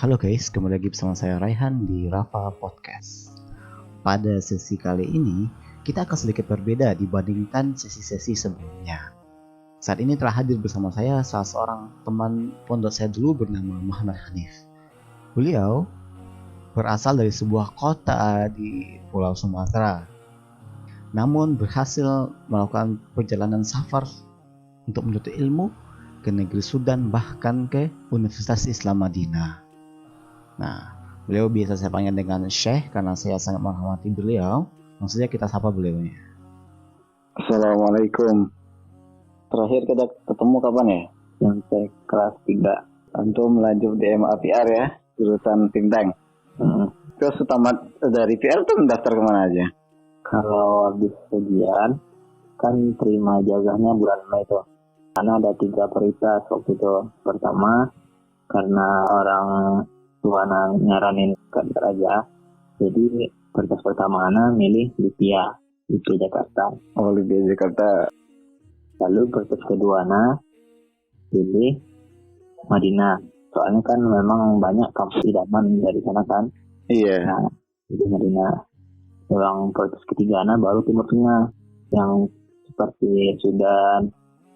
Halo guys, kembali lagi bersama saya Raihan di Rafa Podcast. Pada sesi kali ini, kita akan sedikit berbeda dibandingkan sesi-sesi sebelumnya. Saat ini telah hadir bersama saya salah seorang teman pondok saya dulu bernama Muhammad Hanif. Beliau berasal dari sebuah kota di Pulau Sumatera, namun berhasil melakukan perjalanan safar untuk menuntut ilmu ke negeri Sudan, bahkan ke Universitas Islam Madinah. Nah, beliau biasa saya panggil dengan Syekh karena saya sangat menghormati beliau. Langsung saja kita sapa beliaunya. Assalamualaikum. Terakhir kita ketemu kapan ya? Yang saya kelas 3. Antum lanjut di MAPR ya, jurusan Pindang. Terus tamat dari PR tuh mendaftar kemana aja? Kalau habis ujian kan terima ijazahnya bulan Mei tuh. Karena ada 3 prioritas waktu itu. Pertama, karena orang tua nyaranin ke aja. Jadi prioritas pertama milih Lipia di Jakarta. Oh, Lipia Jakarta. Lalu prioritas kedua pilih Madinah. Soalnya kan memang banyak kampus idaman dari sana kan. Iya. Nah, di Madinah. Yang prioritas ketiga baru Timur Tengah, yang seperti Sudan,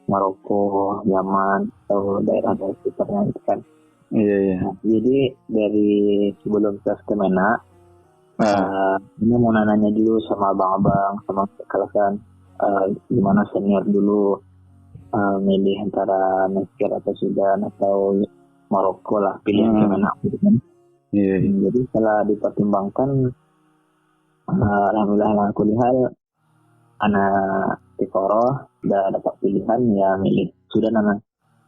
Maroko, Yaman, atau daerah-daerah sekitarnya itu kan. Iya. Nah, jadi dari sebelum tes Kemenak, ini mau nanya dulu sama abang-abang, sama kelasan, gimana senior dulu milih antara Mesir atau Sudan atau Maroko lah, pilih Kemenak gitu kan. Iya. Jadi setelah dipertimbangkan, alhamdulillah kuliah anak Tikoro udah dapat pilihan ya milih Sudan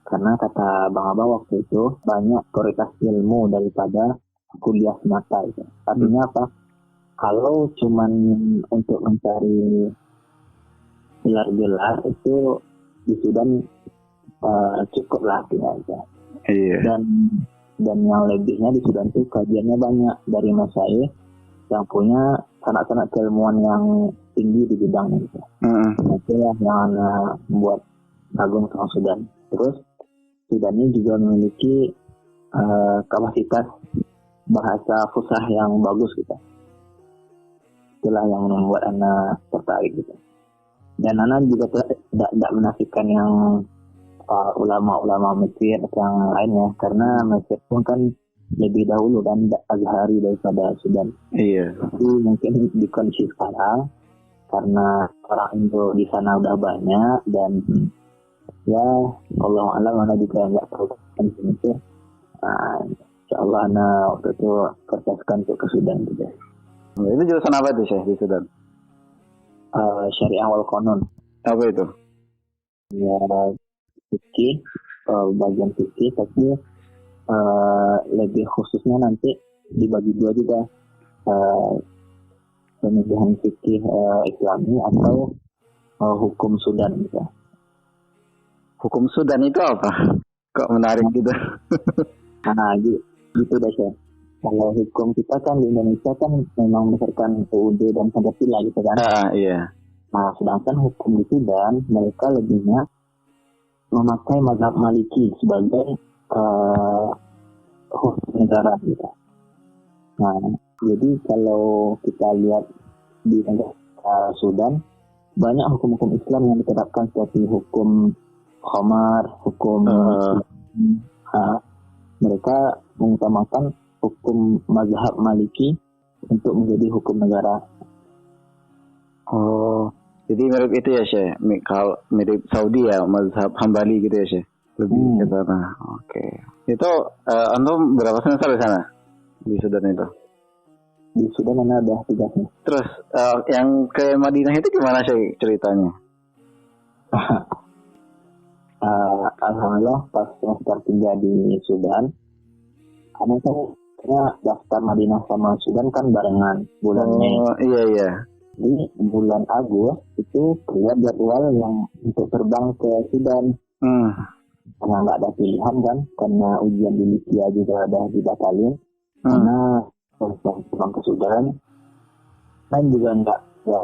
karena kata abang-abang waktu itu banyak prioritas ilmu daripada kuliah semata itu. Artinya apa? Kalau cuman untuk mencari gelar-gelar itu di Sudan cukup lah aja. Iya. Dan yang lebihnya di Sudan itu kajiannya banyak dari masyayikh yang punya sanak-sanak keilmuan yang tinggi di bidangnya gitu. Itulah yang membuat kagum sama Sudan. Terus Sudan ini juga memiliki kapasitas bahasa fusah yang bagus gitu. Itulah yang membuat anak tertarik gitu. Dan anak juga tidak menafikan yang ulama-ulama Mesir atau yang lainnya, karena Mesir pun kan lebih dahulu kan Azhari daripada Sudan. Iya. Jadi mungkin di kondisi sekarang karena orang Indo di sana udah banyak dan ya Allah alam mana juga nggak tahu kan itu. Insyaallah waktu itu persiapkan untuk ke Sudan juga. Itu jurusan apa tuh Syekh di Sudan? Syariah wal Qanun. Apa itu? Ya fikih, bagian fikih, tapi lebih khususnya nanti dibagi dua juga, pemilihan fikih Islami atau hukum Sudan gitu. Hukum Sudan itu apa? Kok menarik gitu? Nah, gitu deh ya. Kalau hukum kita kan di Indonesia kan memang berdasarkan UUD dan Pancasila gitu kan. Iya. Nah, sedangkan hukum di Sudan mereka lebihnya memakai mazhab Maliki sebagai hukum negara gitu. Nah, jadi kalau kita lihat di negara Sudan banyak hukum-hukum Islam yang diterapkan seperti hukum khamar, hukum mereka mengutamakan hukum mazhab Maliki untuk menjadi hukum negara. Oh, jadi mirip itu ya Syekh, kalau mirip Saudi ya, mazhab Hambali gitu ya Syekh. Lebih ke sana. Oke. Itu antum berapa semester di sana? Di Sudan itu? Di Sudan ada 3 semester. Terus yang ke Madinah itu gimana Syekh ceritanya? Alhamdulillah pas semester 3 di Sudan, karena saya daftar Madinah sama Sudan kan barengan bulan Mei. Iya. Di bulan Agustus itu keluar jadwal yang untuk terbang ke Sudan. Karena nggak ada pilihan kan, karena ujian di Libya juga ada dibatalin. Karena terbang ke Sudan, kan juga nggak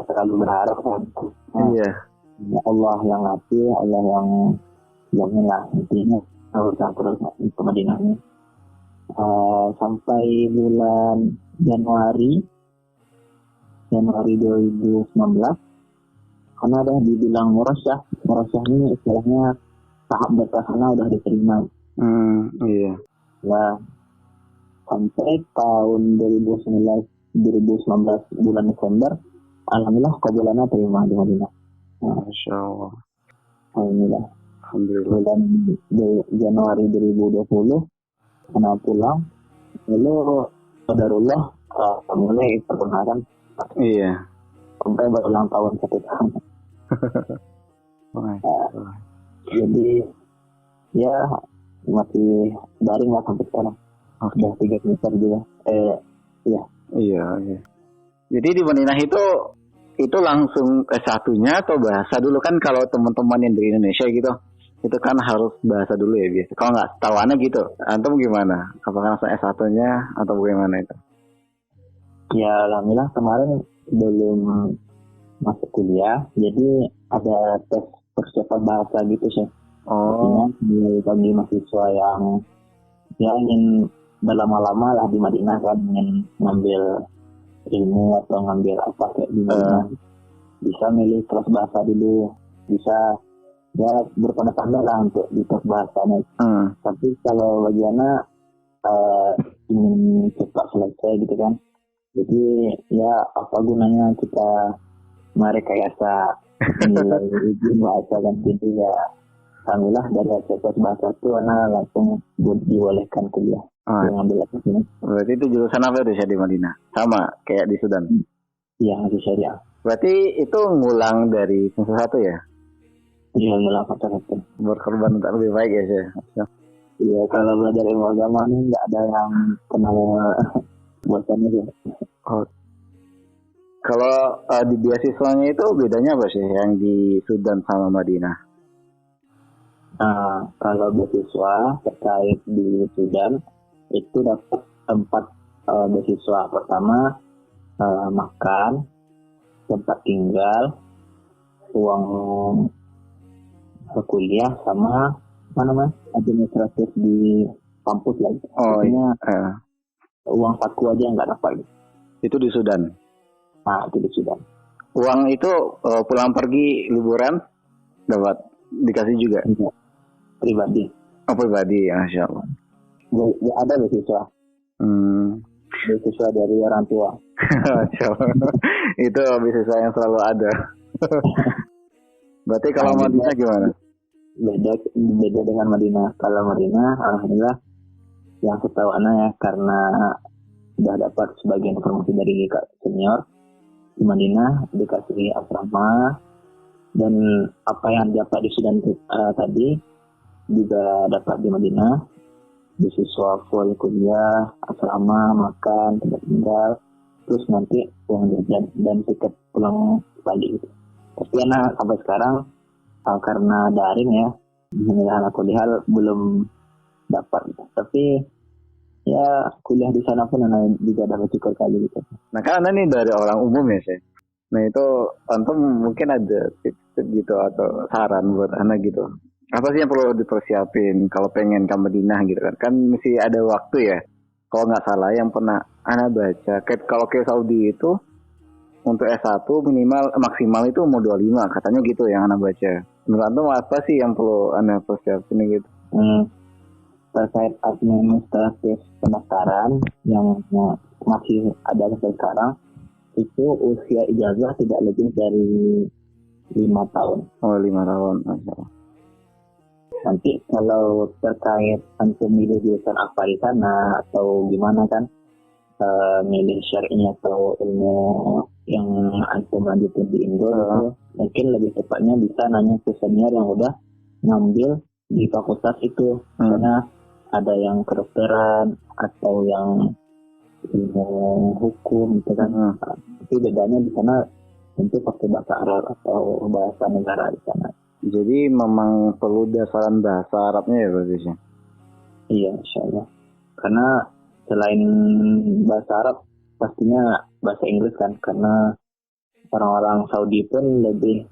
terlalu berharap kan. Iya. Allah yang ngasih, Allah yang jamin lah intinya harus terus ke Madinahnya. sampai bulan Januari 2019, karena ada dibilang murasyah ini istilahnya tahap berkasana udah diterima. Iya. Nah, sampai tahun 2019 bulan Desember, alhamdulillah kabulannya terima di Madinah. Masya Allah. Alhamdulillah. Alhamdulillah. Bulan Januari 2020 kena pulang, lalu qadarullah mulai perkenalan. Iya. Sampai berulang tahun 1 tahun. Jadi ya masih daring lah sampai sekarang. Sudah 3 semester juga. Iya. Jadi di Madinah itu langsung S1-nya atau bahasa dulu? Kan kalau teman-teman yang dari Indonesia gitu, itu kan harus bahasa dulu ya biasa. Kalau nggak tahuannya gitu, antum gimana? Apakah langsung S1-nya atau bagaimana itu? Ya alhamdulillah kemarin belum masuk kuliah, jadi ada tes persiapan bahasa gitu sih. Artinya bagi mahasiswa yang ingin berlama-lama lah di Madinah kan, ingin ngambil ilmu atau ngambil apa kayak di Madinah, bisa milih kelas bahasa dulu, bisa ya bertanda-tanda lah untuk di kelas bahasanya. Tapi kalau bagi anak ingin cepat selesai gitu kan, jadi ya apa gunanya kita merekayasa nilai ujian bahasa kan. Jadi ya alhamdulillah dari hasil tes bahasa itu anak langsung dibolehkan kuliah. Mengambil ini. Berarti itu jurusan apa itu di Madinah? Sama kayak di Sudan? Iya, di syariah. Berarti itu ngulang dari semester 1 ya? Iya, ngulang semester 1. Berkorban untuk lebih baik ya sih. Iya, kalau belajar ilmu agama ini nggak ada yang kenal buatannya sih. Kalau di beasiswanya itu bedanya apa sih yang di Sudan sama Madinah? Kalau beasiswa terkait di Sudan itu dapat 4 beasiswa. Pertama makan, tempat tinggal, uang kuliah, sama administratif di kampus lagi. Uang saku aja nggak dapat. Itu di Sudan. Nah, itu di Sudan. Uang itu pulang pergi liburan dapat dikasih juga? Pribadi. Pribadi, Masya Allah. Ya, ada beasiswa. Beasiswa dari orang tua. Masya Allah. Itu beasiswa yang selalu ada. Berarti kalau Madinah gimana? Beda dengan Madinah. Kalau Madinah, alhamdulillah yang setahu anak ya, karena sudah dapat sebagian informasi dari kak senior, di Madinah dikasih asrama, dan apa yang dapat di Sudan tadi juga dapat di Madinah. Beasiswa full kuliah, asrama, makan, tempat tinggal, terus nanti uang jajan dan tiket pulang balik. Tapi anak sampai sekarang karena daring ya, anak kuliah belum dapat. Tapi ya kuliah di sana pun anak juga dapat syukur kali gitu. Nah kan nih dari orang umum ya sih. Nah itu antum mungkin ada tips gitu atau saran buat anak gitu. Apa sih yang perlu dipersiapin kalau pengen ke Madinah gitu kan? Kan mesti ada waktu ya. Kalau nggak salah yang pernah anak baca, kalau ke Saudi itu untuk S1 maksimal itu umur 25 katanya gitu yang anak baca. Menurut antum apa sih yang perlu anak persiapin gitu? Terkait administratif pendaftaran yang masih ada sampai sekarang, itu usia ijazah tidak lebih dari 5 tahun. 5 tahun, Masya Allah. Nanti kalau terkait antum milih jurusan apa di sana atau gimana kan, milih syar'inya atau ilmu yang antum lanjutin di Indo, mungkin lebih tepatnya bisa nanya ke senior yang udah ngambil di fakultas itu. Karena ada yang kedokteran atau yang ilmu hukum gitu kan. Tapi bedanya di sana tentu pakai bahasa Arab atau bahasa negara di sana. Jadi memang perlu dasaran bahasa Arabnya ya berarti sih? Iya, insyaallah. Karena selain bahasa Arab, pastinya bahasa Inggris kan. Karena orang-orang Saudi pun lebih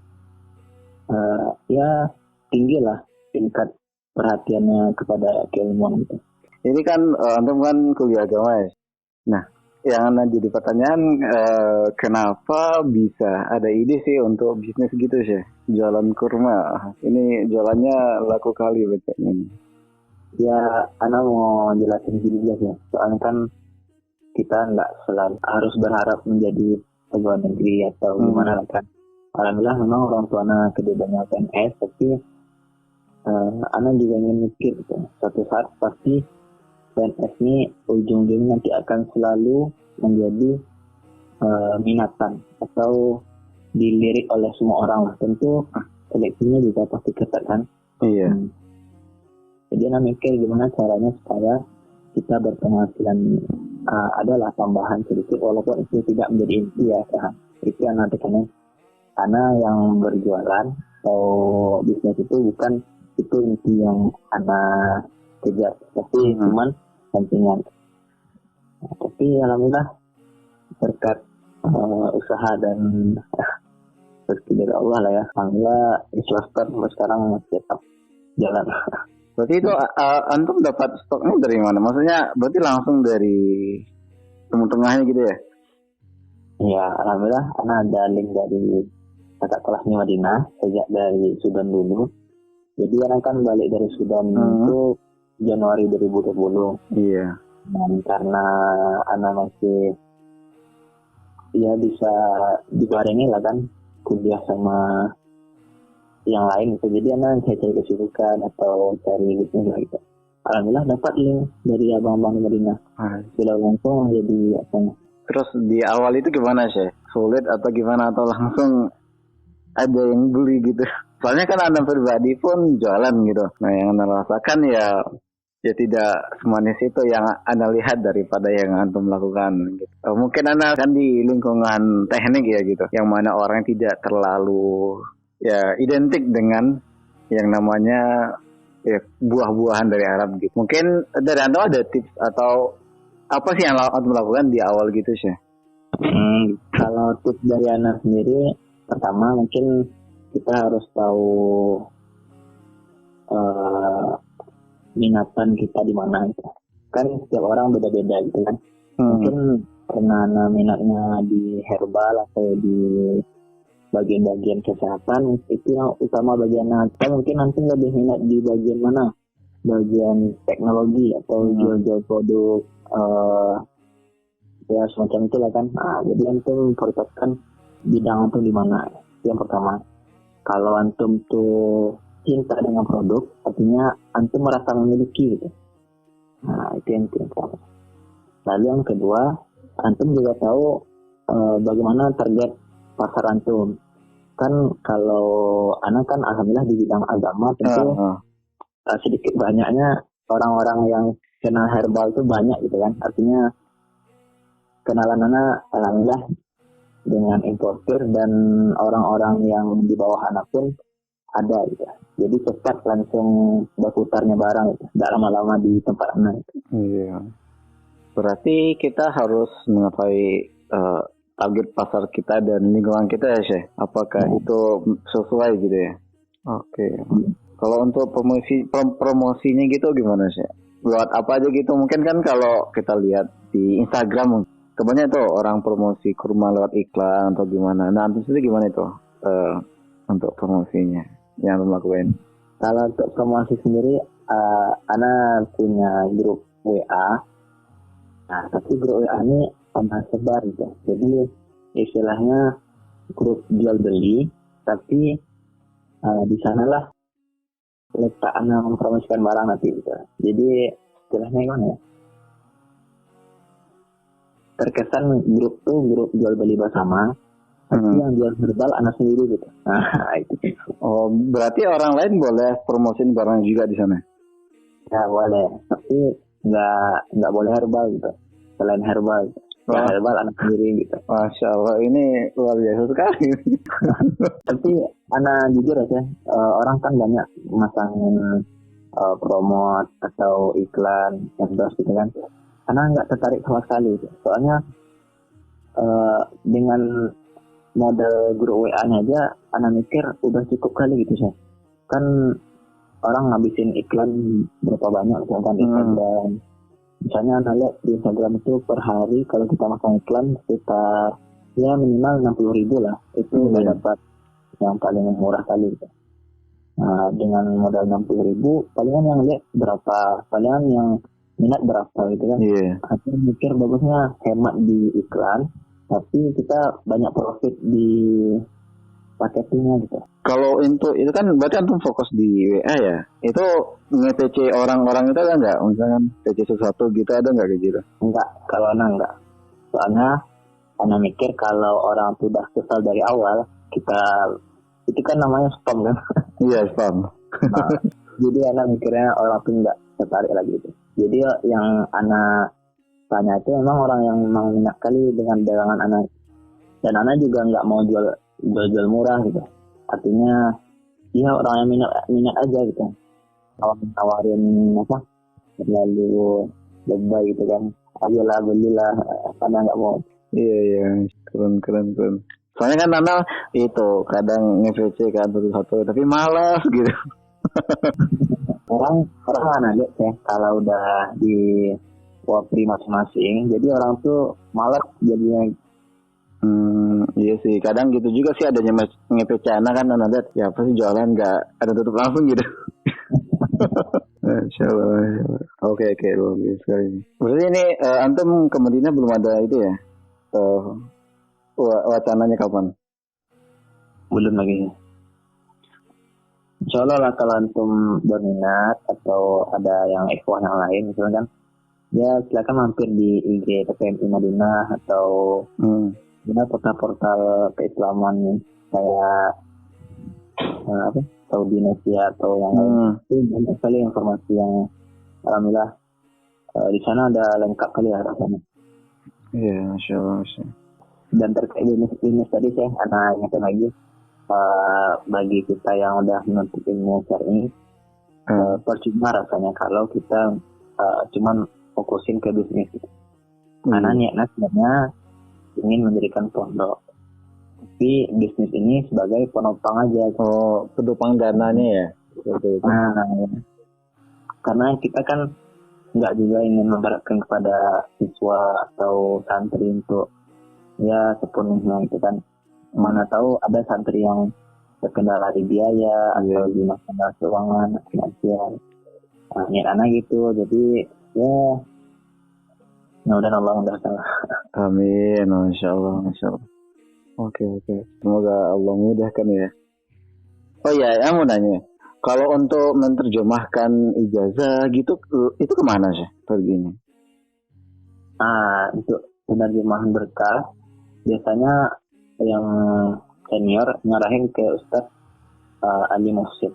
tinggi lah tingkat perhatiannya kepada keilmuan itu. Ini kan antum kan kuliah agama ya. Nah, yang jadi pertanyaan kenapa bisa ada ide sih untuk bisnis gitu sih? Jualan kurma. Ini jualannya laku kali betulnya. Ya, Ana mau jelasin gini aja ya. Soalnya kan kita nggak selalu harus berharap menjadi pegawai negeri atau gimana lah kan. Alhamdulillah memang orang tua Ana keduanya PNS, tapi Ana juga ingin mikir gitu. Suatu saat pasti PNS ini ujung-ujungnya nanti akan selalu menjadi minatan atau dilirik oleh semua orang lah. Tentu seleksinya juga pasti ketat kan. Iya. Jadi Ana mikir gimana caranya supaya kita berpenghasilan adalah tambahan sedikit walaupun itu tidak menjadi inti ya kan. Itu yang nanti karena yang berjualan atau bisnis itu bukan itu inti yang Ana kejar, tapi cuman sampingan. Tapi alhamdulillah berkat usaha dan rezeki dari Allah lah ya, alhamdulillah ikhlas sampai sekarang masih tetap jalan. Berarti itu antum dapat stoknya dari mana? Maksudnya berarti langsung dari Timur Tengahnya gitu ya? Ya, alhamdulillah karena ada link dari kakak kelasnya Madinah sejak dari Sudan dulu. Jadi orang kan balik dari Sudan itu Januari 2020. Iya. Dan karena anak masih ya bisa dibarengi lah kan kuliah sama yang lain gitu. Jadi anak cari kesibukan atau cari bisnis lah gitu. Alhamdulillah dapat link dari abang-abang di Madinah. Sudah langsung jadi apa? Terus di awal itu gimana sih? Sulit atau gimana atau langsung ada yang beli gitu? Soalnya kan Anda pribadi pun jualan gitu. Nah yang Anda rasakan ya tidak semanis itu yang Anda lihat daripada yang Antum lakukan gitu. Mungkin Anda kan di lingkungan teknik ya gitu. Yang mana orang tidak terlalu ya identik dengan yang namanya ya, buah-buahan dari Arab gitu. Mungkin dari Anda ada tips atau apa sih yang Antum lakukan di awal gitu sih? Kalau tips dari Ana sendiri, pertama mungkin kita harus tahu minatan kita di mana gitu. Kan setiap orang beda-beda gitu kan. Mungkin karena Ana minatnya di herbal atau di bagian-bagian kesehatan itu yang utama bagian nanti. Mungkin nanti lebih minat di bagian mana? Bagian teknologi atau jual-jual produk ya semacam itulah kan. Jadi antum prioritaskan bidang antum di mana. Yang pertama, kalau antum tuh cinta dengan produk, artinya antum merasa memiliki gitu. Nah itu yang pertama. Lalu yang kedua, antum juga tahu bagaimana target pasar antum. Kan kalau anak kan alhamdulillah di bidang agama tentu sedikit banyaknya orang-orang yang kenal herbal itu banyak gitu kan. Artinya kenalan anak alhamdulillah dengan importer dan orang-orang yang di bawah anak pun ada gitu. Jadi cepat langsung berputarnya barang gitu. Tidak lama-lama di tempat anak. Iya. Berarti kita harus mengetahui target pasar kita dan lingkungan kita ya Syekh. Apakah itu sesuai gitu ya? Oke. Kalau untuk promosinya gitu gimana sih? Buat apa aja gitu? Mungkin kan kalau kita lihat di Instagram kebanyakan tuh orang promosi kurma lewat iklan atau gimana. Nah, antum sendiri gimana itu untuk promosinya yang antum lakuin? Kalau untuk promosi sendiri, Ana punya grup WA. Nah, tapi grup WA ini sama sebar gitu. Jadi istilahnya grup jual beli, tapi di sanalah letak Ana mempromosikan barang nanti gitu. Jadi istilahnya gimana ya? Terkesan grup tuh grup jual beli bersama, tapi yang jual herbal Ana sendiri gitu. Nah itu. Oh berarti orang lain boleh promosiin barang juga di sana? Ya boleh, tapi nggak boleh herbal gitu. Selain herbal, ya herbal Ana sendiri gitu. Masya Allah ini luar biasa sekali. Tapi Ana jujur aja, orang kan banyak masangin promote atau iklan endorse gitu kan. Ana nggak tertarik sama sekali gitu. Soalnya dengan model grup WA-nya aja Ana mikir udah cukup kali gitu sih. Kan orang ngabisin iklan berapa banyak misalkan Instagram, Misalnya Anda lihat di Instagram itu per hari kalau kita masang iklan sekitar ya minimal 60.000 lah. Itu udah dapat yang paling murah kali gitu. Nah, dengan modal 60.000 palingan yang lihat berapa, palingan yang minat berapa gitu kan. Aku mikir bagusnya hemat di iklan, tapi kita banyak profit di paketingnya gitu. Kalau itu kan berarti antum fokus di WA ya. Itu nge-PC orang-orang itu ada nggak? Misalkan PC sesuatu gitu ada nggak kayak gitu? Enggak, kalau enggak. Soalnya Ana mikir kalau orang tuh udah kesal dari awal, kita itu kan namanya spam kan. Iya, spam. Nah, jadi Ana mikirnya orang tuh enggak tertarik lagi gitu. Jadi yang Ana tanya itu memang orang yang memang minat kali dengan dagangan Ana. Dan Ana juga nggak mau jual murah gitu. Artinya dia orang yang minat aja gitu. Kalau tawarin apa terlalu lebay gitu kan, ayolah belilah, karena nggak mau. Iya, keren. Soalnya kan Nana itu kadang nge-VC kan satu-satu, tapi malas gitu. orang mana lihat ya kalau udah di Wapri masing-masing, jadi orang tuh malas jadinya. Iya sih, kadang gitu juga sih adanya nge-PC anak kan Nana lihat, ya pasti jualan nggak ada tutup langsung gitu. Insya Allah. Oke, bagus sekali. Berarti ini antum ke Madinah belum ada itu ya? Wacananya kapan? Belum lagi. Insya Allah lah kalau antum berminat atau ada yang ikhwan yang lain misalnya kan, ya silakan mampir di IG TPMI Madinah atau portal-portal keislaman kayak Saudi Indonesia atau yang lain. Itu banyak sekali informasi yang alhamdulillah di sana ada lengkap kali ya rasanya. Iya, Masya Allah. Dan terkait bisnis tadi saya anak ingatkan lagi, bagi kita yang udah menuntut ilmu syar'i, percuma rasanya kalau kita cuman fokusin ke bisnis gitu. Karena niatnya sebenarnya ingin mendirikan pondok, tapi bisnis ini sebagai penopang aja. Penopang dananya ya. Seperti itu. Karena kita kan nggak juga ingin memberatkan kepada siswa atau santri untuk ya sepenuhnya itu kan. Mana tahu ada santri yang terkendala di biaya atau di masalah keuangan finansial. Niat anak gitu, jadi ya mudah-mudahan Allah mudahkan. Amin, Masya Allah. Oke. Semoga Allah mudahkan ya. Oh iya, saya mau nanya. Kalau untuk menerjemahkan ijazah gitu, itu kemana sih perginya? Untuk penerjemahan berkas, biasanya yang senior ngarahin ke Ustadz Ali Muhsin.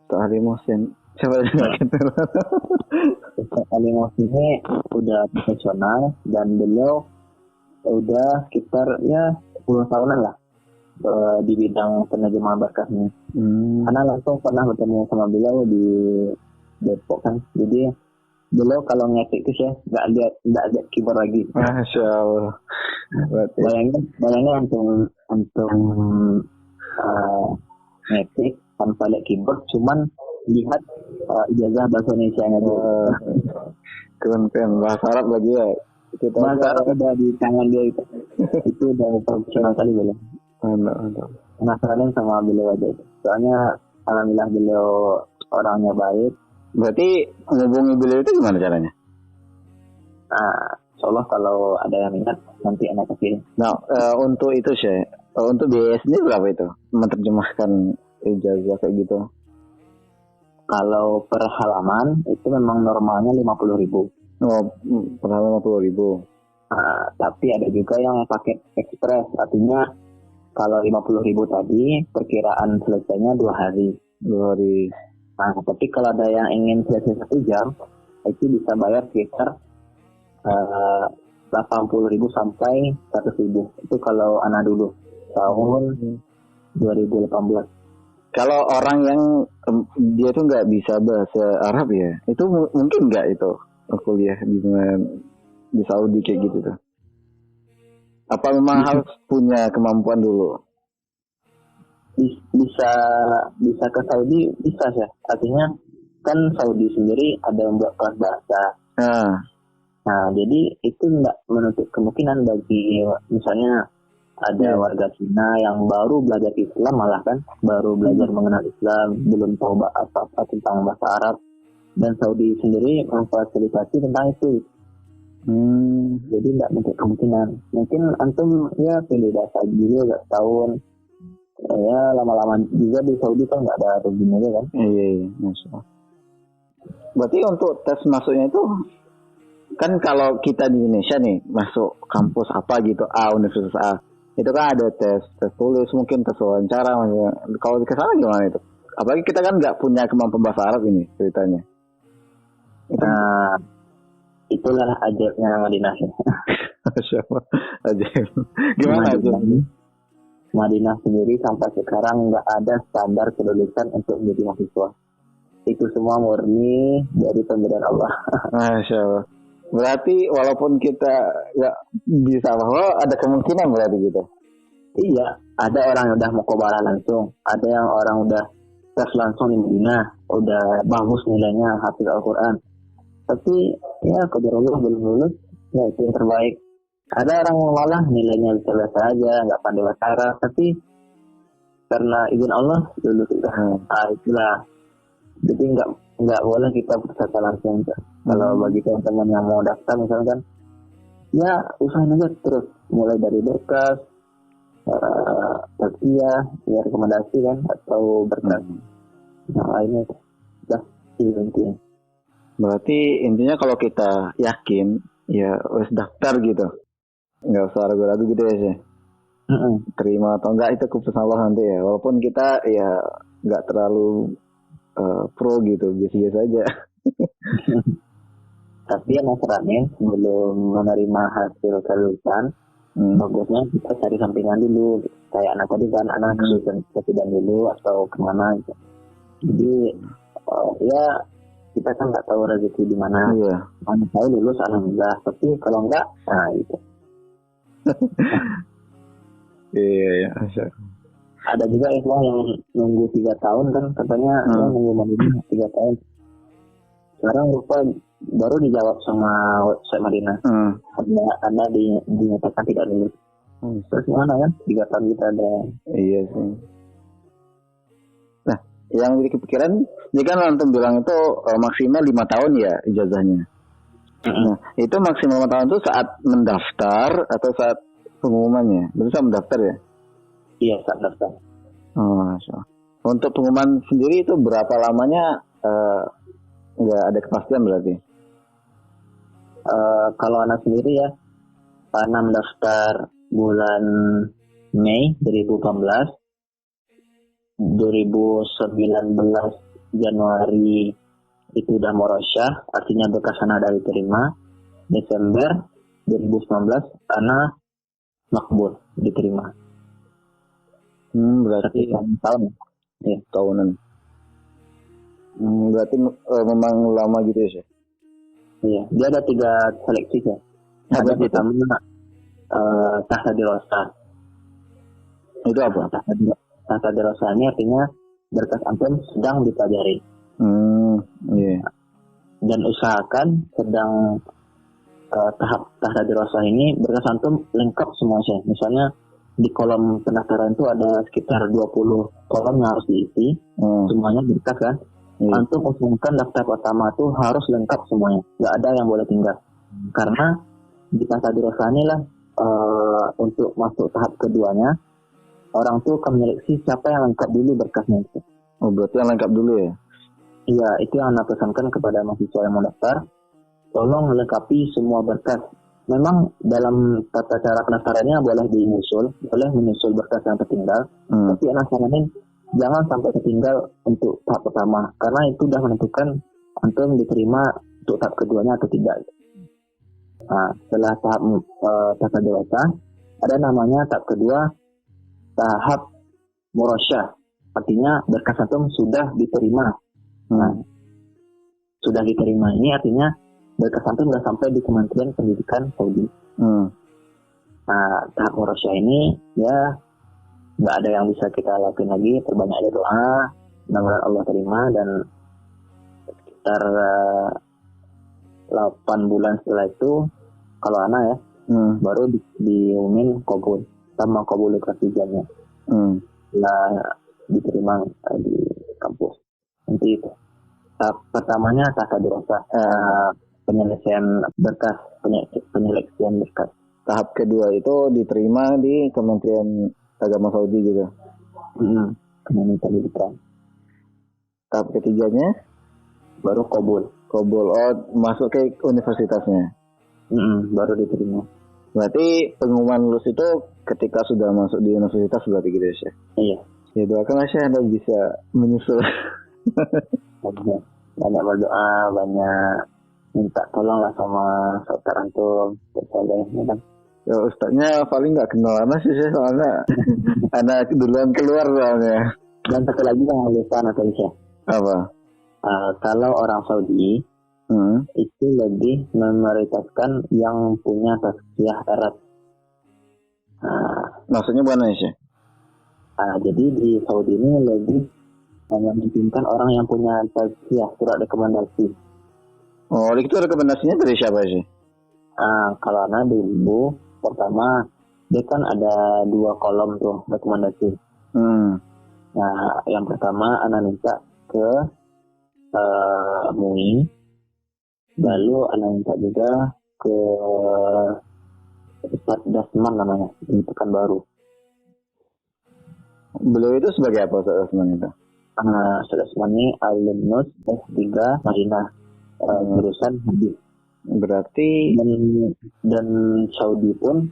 Ustadz Ali Muhsin. Siapa yang Ustadz Ali Muhsin ini udah profesional dan beliau udah sekitar 10 tahunan lah di bidang penerjemahan berkasnya. Karena langsung pernah bertemu sama beliau di Depok kan. Jadi beliau kalau ngetik itu sih nggak lihat keyboard lagi. Masya Allah. Bayangin antum ngetik tanpa lihat keyboard, cuman lihat ijazah bahasa Indonesia aja. Keren bahasa Arab lagi ya. Bahasa Arab udah di tangan dia itu. Itu udah profesional kali beliau. Penasaran sama beliau aja. Soalnya alhamdulillah beliau orangnya baik. Berarti menghubungi beliau itu gimana caranya? Insyaallah kalau ada yang minat nanti anak kasih. Nah, untuk itu sih, untuk biaya sendiri berapa itu? Menerjemahkan ijazah kayak gitu? Kalau per halaman itu memang normalnya 50.000. Per halaman 50.000. Tapi ada juga yang pakai ekspres, artinya kalau 50.000 tadi perkiraan selesainya 2 hari. Tapi kalau ada yang ingin selesai 1 jam, itu bisa bayar sekitar 80.000 sampai 100.000. Itu kalau anak dulu tahun 2018. Kalau orang yang dia tuh nggak bisa bahasa Arab ya, itu mungkin nggak itu kuliah di Saudi kayak gitu tuh? Apa memang harus punya kemampuan dulu? Bisa ke Saudi bisa sih. Artinya kan Saudi sendiri ada membuat kelas bahasa. Nah, jadi itu nggak menutup kemungkinan bagi misalnya ada warga Cina yang baru belajar Islam, malah kan baru belajar mengenal Islam, belum tahu apa-apa tentang bahasa Arab, dan Saudi sendiri memfasilitasi tentang itu. Jadi nggak menutup kemungkinan. Mungkin antum ya pilih bahasa juga nggak setahun. Ya lama-lama juga di Saudi kan nggak ada ruginya kan. Iya, masya. Berarti untuk tes masuknya itu kan kalau kita di Indonesia nih masuk kampus apa gitu universitas A, itu kan ada tes tulis, mungkin tes wawancara. Kalau di sana gimana itu? Apalagi kita kan nggak punya kemampuan bahasa Arab ini ceritanya. Nah, itulah ajaibnya Madinah. Ajaib. Gimana itu? Madinah sendiri sampai sekarang nggak ada standar kelulusan untuk menjadi mahasiswa. Itu semua murni dari pemberian Allah. Masya Allah. Berarti walaupun kita nggak bisa, bahwa ada kemungkinan berarti gitu. Iya, ada orang yang udah muqabalah langsung, ada yang orang udah tes langsung di Madinah, udah bagus nilainya, hafid Al-Quran. Tapi ya qadarullah belum lulus, ya itu yang terbaik. Ada orang yang malah nilainya biasa aja, nggak pandai bahasa Arab, tapi karena izin Allah lulus itu. Itulah. Jadi nggak boleh kita berkata langsung. Kalau bagi teman-teman yang mau daftar misalkan, ya usahain aja terus, mulai dari berkas, tazkiyah, ya rekomendasi kan, atau berkas yang lainnya. Dah, itu intinya. Berarti intinya kalau kita yakin, ya harus daftar gitu. Nggak usah ragu-ragu gitu ya sih. Terima atau enggak itu keputusan Allah nanti ya. Walaupun kita ya nggak terlalu pro gitu, biasa-biasa aja. Tapi yang masalahnya sebelum menerima hasil kelulusan, bagusnya kita cari sampingan dulu. Kayak anak tadi kan, anak kelulusan presiden dulu atau kemana gitu. Jadi ya kita kan nggak tahu rezeki di mana. Mana tahu lulus alhamdulillah. Tapi kalau enggak, nah itu. Iya. Ada juga yang nunggu 3 tahun kan, katanya nunggu Madinah 3 tahun. Sekarang lupa baru dijawab sama website Madinah. Karena dinyatakan tidak lulus. Terus gimana kan? 3 tahun kita ada. Iya sih. Nah, yang jadi kepikiran, ya kan antum bilang itu maksimal 5 tahun ya ijazahnya. Nah, itu maksimal 5 tahun itu saat mendaftar atau saat pengumumannya? Berarti saat mendaftar ya? Iya, saat daftar. Untuk pengumuman sendiri itu berapa lamanya? Nggak ada kepastian berarti? Kalau anak sendiri ya, karena mendaftar bulan Mei 2018, 2019 Januari itu udah murasyah, artinya berkas ada diterima. Desember 2019 karena makbul diterima. Berarti tahun ya, tahunan. Berarti memang lama gitu ya sih? Iya, dia ada 3 seleksi ya. Ada pertama tahta dirasa. Itu apa? Tahta dirasa ini artinya berkas antum sedang dipelajari. Iya. Dan usahakan sedang tahap tahta dirasa ini berkas antum lengkap semua sih. Misalnya di kolom pendaftaran itu ada sekitar 20 kolom yang harus diisi, semuanya berkas kan. Antum usulkan daftar pertama itu harus lengkap semuanya, nggak ada yang boleh tinggal. Karena di tahta dirasa inilah untuk masuk tahap keduanya, orang tuh akan menyeleksi siapa yang lengkap dulu berkasnya itu. Oh, berarti yang lengkap dulu ya? Iya, itu yang Anda pesankan kepada mahasiswa yang mau daftar. Tolong lengkapi semua berkas. Memang dalam tata cara pendaftarannya boleh boleh menyusul berkas yang tertinggal. Tapi Anda saranin jangan sampai tertinggal untuk tahap pertama, karena itu sudah menentukan antum diterima untuk tahap keduanya atau tidak. Nah, setelah tahap tahap dewasa, ada namanya tahap kedua, tahap murasyah. Artinya berkas antum sudah diterima. Nah, sudah diterima ini artinya berkas antum sudah sampai di Kementerian Pendidikan Saudi. Nah, tahap murasyah ini ya nggak ada yang bisa kita lakukan lagi, terbanyak aja doa, mudah-mudahan Allah terima dan sekitar 8 bulan setelah itu, kalau anak ya, baru diumumin kabul sama kabul kelas 3-nya. Setelah diterima di kampus. Nanti itu. Tahap pertamanya tahap dirasa penyelesaian berkas, penyeleksian berkas. Tahap kedua itu diterima di Kementerian Agama Saudi gitu. Minta diterima. Tahap ketiganya Baru kabul. Masuk ke universitasnya. Baru diterima. Berarti pengumuman lulus itu ketika sudah masuk di universitas berarti gitu ya? Iya. Ya doakan Syekh Anda bisa menyusul. Banyak berdoa, banyak minta tolong lah sama saudara antum, ya kan. Ya ustadznya paling nggak kenal anak sih soalnya anak duluan keluar soalnya. Dan satu lagi yang lupa atau Syekh. Apa? Kalau orang Saudi itu lebih memprioritaskan yang punya tazkiyah erat. Maksudnya bukan sih? Jadi di Saudi ini lebih mementingkan orang yang punya tazkiyah, surat rekomendasi. Oh, itu rekomendasinya dari siapa sih? Kalau anak dulu pertama dia kan ada 2 kolom tuh rekomendasi. Nah, yang pertama anak minta ke MUI, lalu anak minta juga ke Ustadz Dasman namanya, itu kan baru. Beliau itu sebagai apa Ustadz Dasman itu? Ustadz Dasman ini alumnus S3 Madinah, jurusan hadis. Berarti dan Saudi pun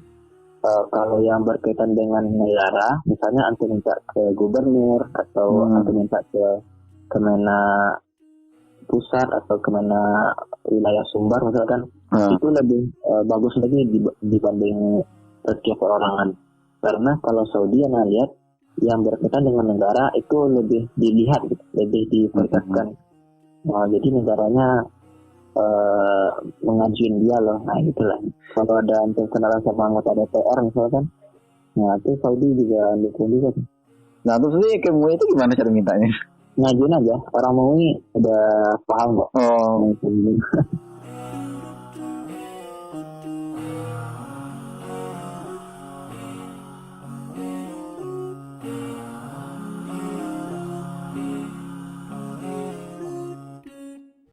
kalau yang berkaitan dengan negara, misalnya antum minta ke gubernur atau antum minta ke Kemena pusat atau Kemena wilayah Sumbar misalkan, itu lebih bagus lagi dibanding tazkiyah perorangan. Karena kalau Saudi yang lihat yang berkaitan dengan negara itu lebih dilihat, gitu, lebih diprioritaskan. Jadi negaranya mengajuin dia loh. Nah itulah. Kalau ada antum kenalan sama anggota DPR misalkan, nah itu Saudi juga dukung juga. Nah terus sih ke MUI itu gimana cara mintanya? Ngajuin aja, orang MUI udah paham kok.